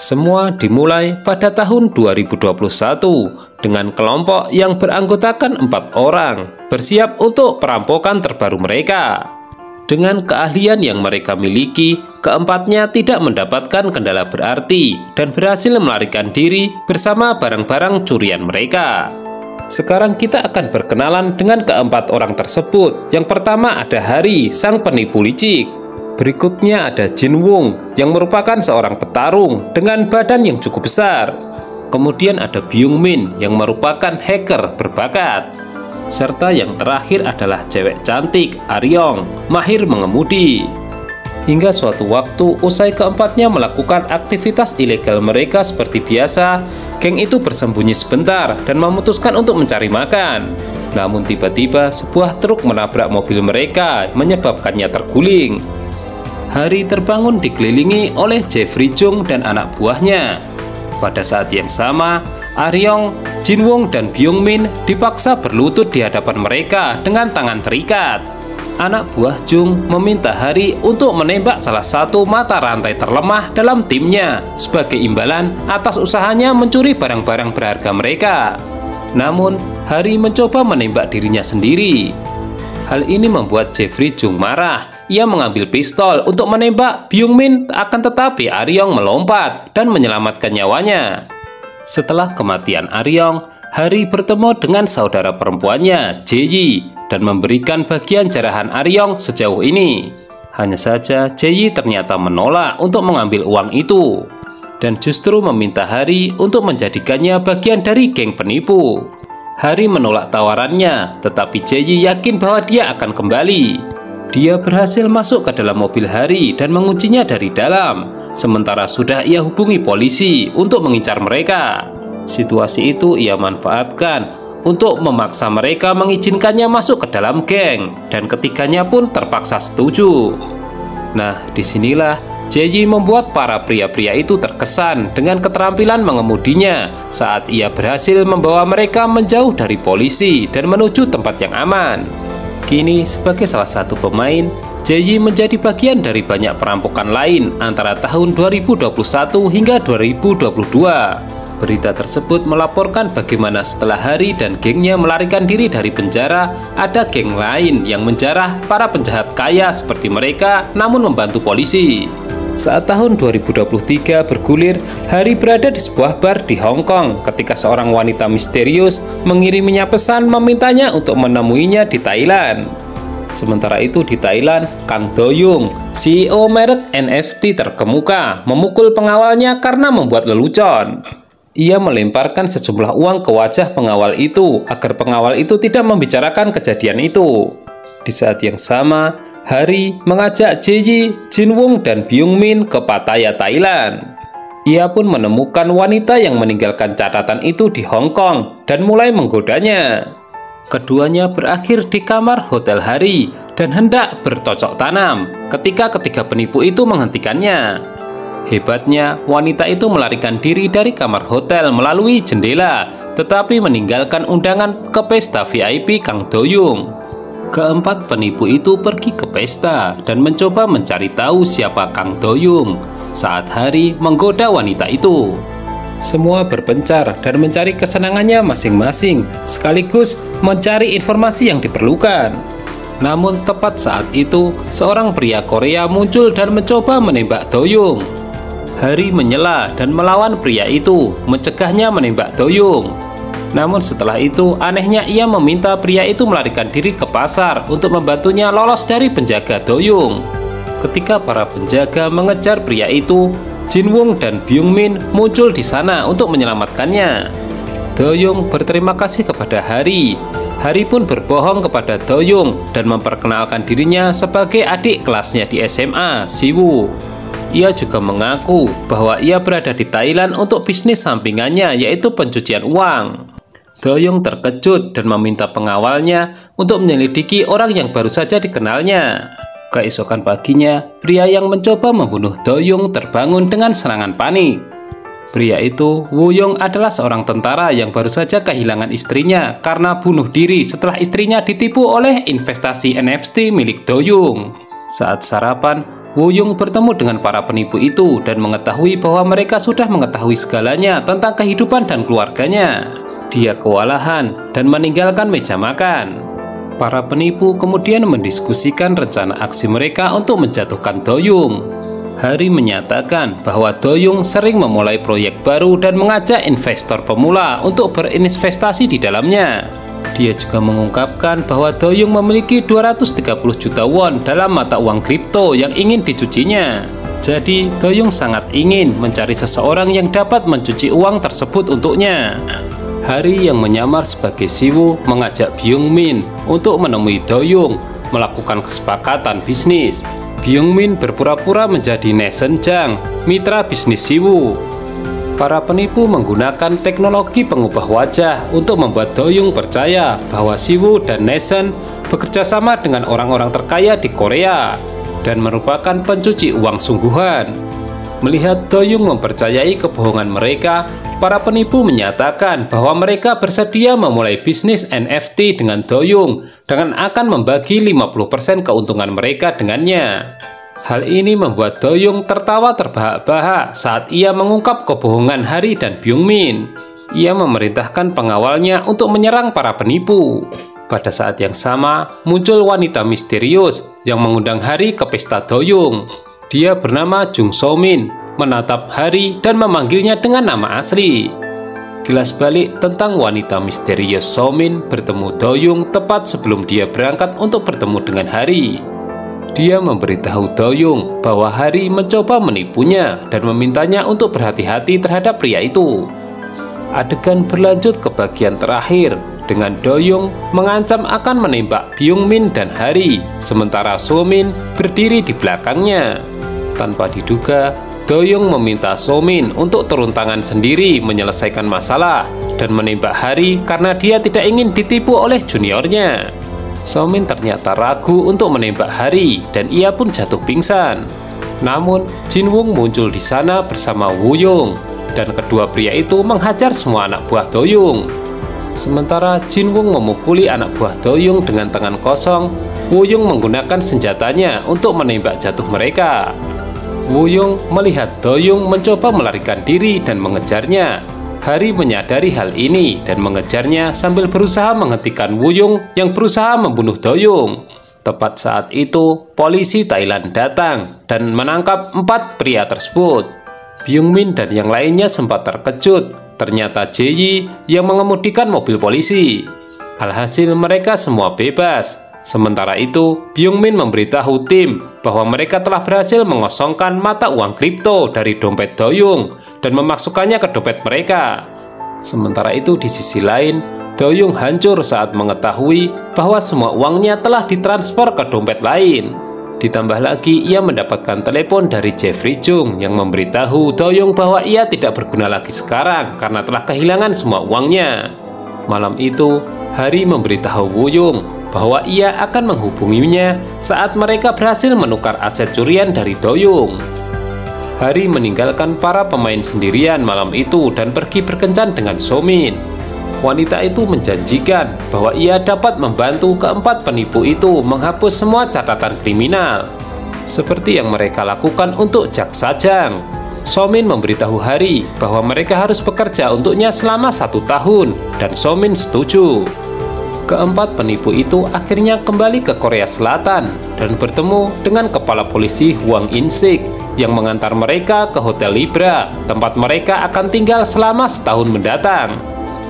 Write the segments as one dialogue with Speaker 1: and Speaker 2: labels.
Speaker 1: Semua dimulai pada tahun 2021 dengan kelompok yang beranggotakan 4 orang bersiap untuk perampokan terbaru mereka. Dengan keahlian yang mereka miliki, keempatnya tidak mendapatkan kendala berarti dan berhasil melarikan diri bersama barang-barang curian mereka. Sekarang kita akan berkenalan dengan keempat orang tersebut. Yang pertama ada Hari, sang penipu licik. Berikutnya ada Jin Wung yang merupakan seorang petarung dengan badan yang cukup besar. Kemudian ada Byung Min yang merupakan hacker berbakat. Serta yang terakhir adalah cewek cantik Aryong, mahir mengemudi. Hingga suatu waktu usai keempatnya melakukan aktivitas ilegal mereka seperti biasa, geng itu bersembunyi sebentar dan memutuskan untuk mencari makan. Namun tiba-tiba sebuah truk menabrak mobil mereka menyebabkannya terguling. Hari terbangun dikelilingi oleh Jeffrey Jung dan anak buahnya. Pada saat yang sama, Aryong, Jin Wung, dan Byung Min dipaksa berlutut di hadapan mereka dengan tangan terikat. Anak buah Jung meminta Hari untuk menembak salah satu mata rantai terlemah dalam timnya sebagai imbalan atas usahanya mencuri barang-barang berharga mereka. Namun, Hari mencoba menembak dirinya sendiri. Hal ini membuat Jeffrey Jung marah. Ia mengambil pistol untuk menembak Byung Min, akan tetapi Aryong melompat dan menyelamatkan nyawanya. Setelah kematian Aryong, Hari bertemu dengan saudara perempuannya, Jae-yi, dan memberikan bagian jarahan Aryong sejauh ini. Hanya saja Jae-yi ternyata menolak untuk mengambil uang itu, dan justru meminta Hari untuk menjadikannya bagian dari geng penipu. Hari menolak tawarannya, tetapi Jae-yi yakin bahwa dia akan kembali. Dia berhasil masuk ke dalam mobil Hari dan menguncinya dari dalam, sementara sudah ia hubungi polisi untuk mengincar mereka. Situasi itu ia manfaatkan untuk memaksa mereka mengizinkannya masuk ke dalam geng, dan ketiganya pun terpaksa setuju. Nah, disinilah Jae-yi membuat para pria-pria itu terkesan dengan keterampilan mengemudinya saat ia berhasil membawa mereka menjauh dari polisi dan menuju tempat yang aman. Kini, sebagai salah satu pemain, Jae-yi menjadi bagian dari banyak perampokan lain antara tahun 2021 hingga 2022. Berita tersebut melaporkan bagaimana setelah Hari dan gengnya melarikan diri dari penjara, ada geng lain yang menjarah para penjahat kaya seperti mereka namun membantu polisi. Saat tahun 2023 bergulir, Hari berada di sebuah bar di Hong Kong ketika seorang wanita misterius mengiriminya pesan memintanya untuk menemuinya di Thailand. Sementara itu di Thailand, Kang Do-young, CEO merek NFT terkemuka, memukul pengawalnya karena membuat lelucon. Ia melemparkan sejumlah uang ke wajah pengawal itu agar pengawal itu tidak membicarakan kejadian itu. Di saat yang sama, Hari mengajak Jae-yi, Jin Wung, dan Byung Min ke Pattaya, Thailand. Ia pun menemukan wanita yang meninggalkan catatan itu di Hong Kong dan mulai menggodanya. Keduanya berakhir di kamar hotel Hari dan hendak bercocok tanam ketika ketiga penipu itu menghentikannya. Hebatnya, wanita itu melarikan diri dari kamar hotel melalui jendela, tetapi meninggalkan undangan ke pesta VIP Kang Do-young. Keempat penipu itu pergi ke pesta dan mencoba mencari tahu siapa Kang Do-young saat Hari menggoda wanita itu. Semua berpencar dan mencari kesenangannya masing-masing, sekaligus mencari informasi yang diperlukan. Namun tepat saat itu, seorang pria Korea muncul dan mencoba menembak Do-young. Hari menyela dan melawan pria itu, mencegahnya menembak Do-young. Namun setelah itu, anehnya ia meminta pria itu melarikan diri ke pasar untuk membantunya lolos dari penjaga Do-young. Ketika para penjaga mengejar pria itu, Jin Wung dan Byung Min muncul di sana untuk menyelamatkannya. Do-young berterima kasih kepada Hari. Hari pun berbohong kepada Do-young dan memperkenalkan dirinya sebagai adik kelasnya di SMA, Siwoo. Ia juga mengaku bahwa ia berada di Thailand untuk bisnis sampingannya, yaitu pencucian uang. Do-young terkejut dan meminta pengawalnya untuk menyelidiki orang yang baru saja dikenalnya. Keesokan paginya, pria yang mencoba membunuh Do-young terbangun dengan serangan panik. Pria itu, Woo-young, adalah seorang tentara yang baru saja kehilangan istrinya karena bunuh diri setelah istrinya ditipu oleh investasi NFT milik Do-young. Saat sarapan, Woo-young bertemu dengan para penipu itu dan mengetahui bahwa mereka sudah mengetahui segalanya tentang kehidupan dan keluarganya. Dia kewalahan dan meninggalkan meja makan. Para penipu kemudian mendiskusikan rencana aksi mereka untuk menjatuhkan Do-young. Hari menyatakan bahwa Do-young sering memulai proyek baru dan mengajak investor pemula untuk berinvestasi di dalamnya. Dia juga mengungkapkan bahwa Do-young memiliki 230 juta won dalam mata uang kripto yang ingin dicucinya. Jadi, Do-young sangat ingin mencari seseorang yang dapat mencuci uang tersebut untuknya. Hari yang menyamar sebagai Siwoo mengajak Byung-min untuk menemui Do-young melakukan kesepakatan bisnis. Byung-min berpura-pura menjadi Naesun Jang, mitra bisnis Siwoo. Para penipu menggunakan teknologi pengubah wajah untuk membuat Do-young percaya bahwa Siwoo dan Naesun bekerja sama dengan orang-orang terkaya di Korea dan merupakan pencuci uang sungguhan. Melihat Do-young mempercayai kebohongan mereka, para penipu menyatakan bahwa mereka bersedia memulai bisnis NFT dengan Do-young dengan akan membagi 50% keuntungan mereka dengannya. Hal ini membuat Do-young tertawa terbahak-bahak saat ia mengungkap kebohongan Hari dan Byung-min. Ia memerintahkan pengawalnya untuk menyerang para penipu. Pada saat yang sama, muncul wanita misterius yang mengundang Hari ke pesta Do-young. Dia bernama Jung So-min, menatap Hari dan memanggilnya dengan nama asli. Kilas balik tentang wanita misterius So-min bertemu Do-young tepat sebelum dia berangkat untuk bertemu dengan Hari. Dia memberitahu Do-young bahwa Hari mencoba menipunya dan memintanya untuk berhati-hati terhadap pria itu. Adegan berlanjut ke bagian terakhir dengan Do-young mengancam akan menembak Byung-min dan Hari, sementara So-min berdiri di belakangnya. Tanpa diduga, Do-young meminta So-min untuk turun tangan sendiri menyelesaikan masalah dan menembak Hari karena dia tidak ingin ditipu oleh juniornya. So-min ternyata ragu untuk menembak Hari dan ia pun jatuh pingsan. Namun, Jin-woong muncul di sana bersama Woo-young dan kedua pria itu menghajar semua anak buah Do-young. Sementara Jin-woong memukuli anak buah Do-young dengan tangan kosong, Woo-young menggunakan senjatanya untuk menembak jatuh mereka. Woo-young melihat Do-young mencoba melarikan diri dan mengejarnya. Hari menyadari hal ini dan mengejarnya sambil berusaha menghentikan Woo-young yang berusaha membunuh Do-young. Tepat saat itu, polisi Thailand datang dan menangkap 4 pria tersebut. Byung-min dan yang lainnya sempat terkejut. Ternyata Jae-yi yang mengemudikan mobil polisi. Alhasil mereka semua bebas. Sementara itu, Byung-min memberitahu tim bahwa mereka telah berhasil mengosongkan mata uang kripto dari dompet Do-young dan memasukkannya ke dompet mereka. Sementara itu di sisi lain, Do-young hancur saat mengetahui bahwa semua uangnya telah ditransfer ke dompet lain. Ditambah lagi ia mendapatkan telepon dari Jeffrey Jung yang memberitahu Do-young bahwa ia tidak berguna lagi sekarang karena telah kehilangan semua uangnya. Malam itu, Hari memberitahu Woo-young bahwa ia akan menghubunginya saat mereka berhasil menukar aset curian dari Do-young. Hari meninggalkan para pemain sendirian malam itu dan pergi berkencan dengan So-min. Wanita itu menjanjikan bahwa ia dapat membantu keempat penipu itu menghapus semua catatan kriminal, seperti yang mereka lakukan untuk Jak Sajang. So-min memberitahu Hari bahwa mereka harus bekerja untuknya selama 1 tahun dan So-min setuju. Keempat penipu itu akhirnya kembali ke Korea Selatan dan bertemu dengan kepala polisi Hwang In-sik yang mengantar mereka ke Hotel Libra, tempat mereka akan tinggal selama setahun mendatang.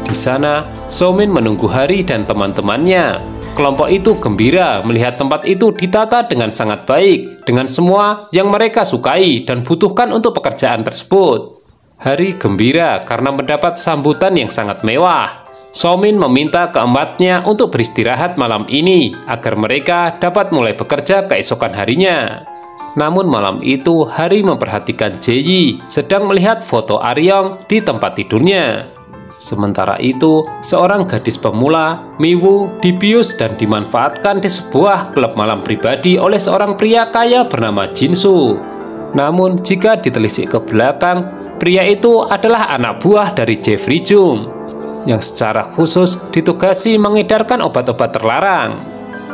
Speaker 1: Di sana, So-min menunggu Hari dan teman-temannya. Kelompok itu gembira melihat tempat itu ditata dengan sangat baik, dengan semua yang mereka sukai dan butuhkan untuk pekerjaan tersebut. Hari gembira karena mendapat sambutan yang sangat mewah. So-min meminta keempatnya untuk beristirahat malam ini agar mereka dapat mulai bekerja keesokan harinya. Namun malam itu Hari memperhatikan Jae-yi sedang melihat foto Aryong di tempat tidurnya. Sementara itu, seorang gadis pemula, Mi-woo, dibius dan dimanfaatkan di sebuah klub malam pribadi oleh seorang pria kaya bernama Jin-soo. Namun jika ditelisik ke belakang, pria itu adalah anak buah dari Jeffrey Jung yang secara khusus ditugasi mengedarkan obat-obat terlarang.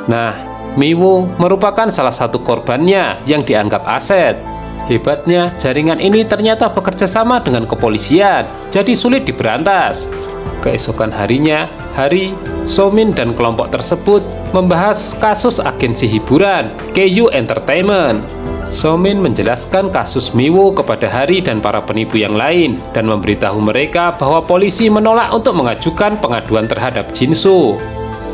Speaker 1: Nah, Miwo merupakan salah satu korbannya yang dianggap aset. Hebatnya, jaringan ini ternyata bekerja sama dengan kepolisian, jadi sulit diberantas. Keesokan harinya, Hari, Somin dan kelompok tersebut membahas kasus agensi hiburan KU Entertainment. Somin menjelaskan kasus Miwo kepada Hari dan para penipu yang lain dan memberitahu mereka bahwa polisi menolak untuk mengajukan pengaduan terhadap Jinso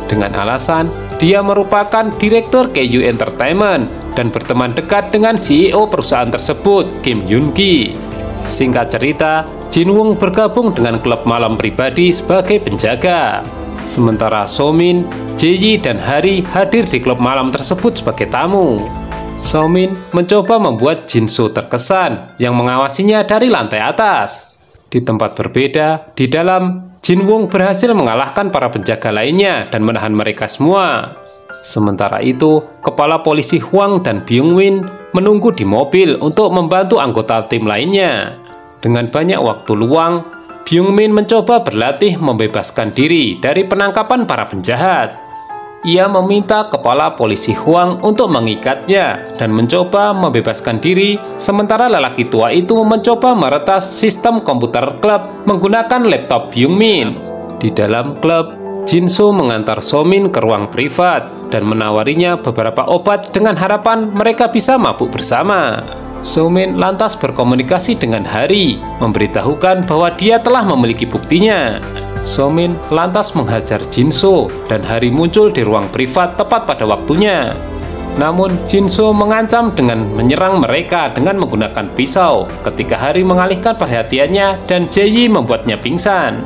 Speaker 1: dengan alasan dia merupakan direktur KU Entertainment dan berteman dekat dengan CEO perusahaan tersebut, Kim Yoon-gi. Singkat cerita, Jin Woong bergabung dengan klub malam pribadi sebagai penjaga. Sementara Somin, Jae-yi, dan Hari hadir di klub malam tersebut sebagai tamu. Somin mencoba membuat Jinso terkesan yang mengawasinya dari lantai atas. Di tempat berbeda, di dalam, Jin Woong berhasil mengalahkan para penjaga lainnya dan menahan mereka semua. Sementara itu, kepala polisi Hwang dan Byung-win menunggu di mobil untuk membantu anggota tim lainnya. Dengan banyak waktu luang, Byung-min mencoba berlatih membebaskan diri dari penangkapan para penjahat. Ia meminta kepala polisi Hwang untuk mengikatnya dan mencoba membebaskan diri, sementara lelaki tua itu mencoba meretas sistem komputer klub menggunakan laptop Byung-min. Di dalam klub, Jinso mengantar Somin ke ruang privat dan menawarinya beberapa obat dengan harapan mereka bisa mabuk bersama. Somin lantas berkomunikasi dengan Hari, memberitahukan bahwa dia telah memiliki buktinya. Somin lantas menghajar Jinso dan Hari muncul di ruang privat tepat pada waktunya. Namun Jinso mengancam dengan menyerang mereka dengan menggunakan pisau ketika Hari mengalihkan perhatiannya dan Jae-yi membuatnya pingsan.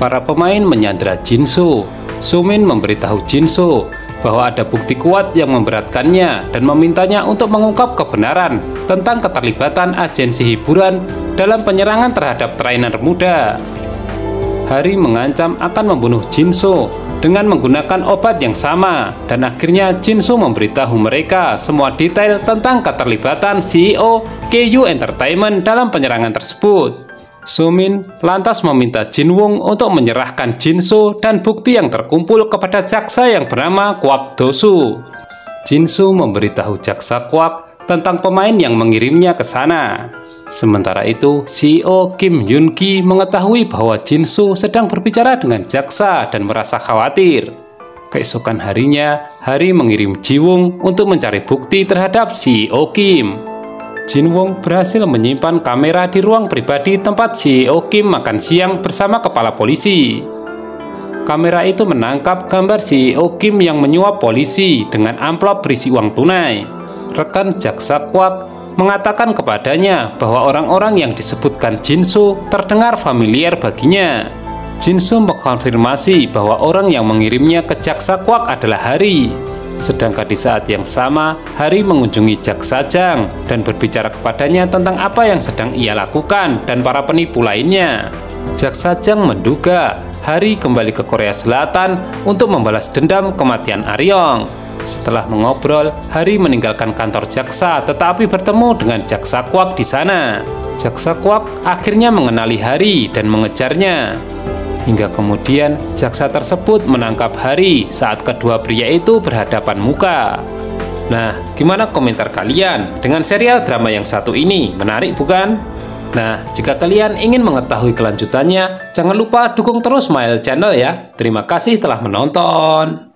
Speaker 1: Para pemain menyandera Jinso. Somin memberitahu Jinso bahwa ada bukti kuat yang memberatkannya dan memintanya untuk mengungkap kebenaran tentang keterlibatan agensi hiburan dalam penyerangan terhadap trainer muda. Hari mengancam akan membunuh Jinso dengan menggunakan obat yang sama, dan akhirnya Jinso memberitahu mereka semua detail tentang keterlibatan CEO KU Entertainment dalam penyerangan tersebut. Somin lantas meminta Jin Woong untuk menyerahkan Jinso dan bukti yang terkumpul kepada jaksa yang bernama Kwak Do-soo. Jinso memberitahu jaksa Kwak tentang pemain yang mengirimnya ke sana. Sementara itu, CEO Kim Yoon-gi mengetahui bahwa Jinso sedang berbicara dengan jaksa dan merasa khawatir. Keesokan harinya, Hari mengirim Ji Woong untuk mencari bukti terhadap CEO Kim. Jin Woong berhasil menyimpan kamera di ruang pribadi tempat CEO Kim makan siang bersama kepala polisi. Kamera itu menangkap gambar CEO Kim yang menyuap polisi dengan amplop berisi uang tunai. Rekan jaksa Kwak mengatakan kepadanya bahwa orang-orang yang disebutkan Jinso terdengar familiar baginya. Jinso mengkonfirmasi bahwa orang yang mengirimnya ke jaksa Kwak adalah Hari. Sedangkan di saat yang sama, Hari mengunjungi jaksa Jang dan berbicara kepadanya tentang apa yang sedang ia lakukan dan para penipu lainnya. Jaksa Jang menduga Hari kembali ke Korea Selatan untuk membalas dendam kematian Aryong. Setelah mengobrol, Hari meninggalkan kantor jaksa tetapi bertemu dengan jaksa Kwak di sana. Jaksa Kwak akhirnya mengenali Hari dan mengejarnya. Hingga kemudian jaksa tersebut menangkap Hari saat kedua pria itu berhadapan muka. Nah, gimana komentar kalian dengan serial drama yang satu ini? Menarik bukan? Nah, jika kalian ingin mengetahui kelanjutannya, jangan lupa dukung terus Smile Channel ya. Terima kasih telah menonton.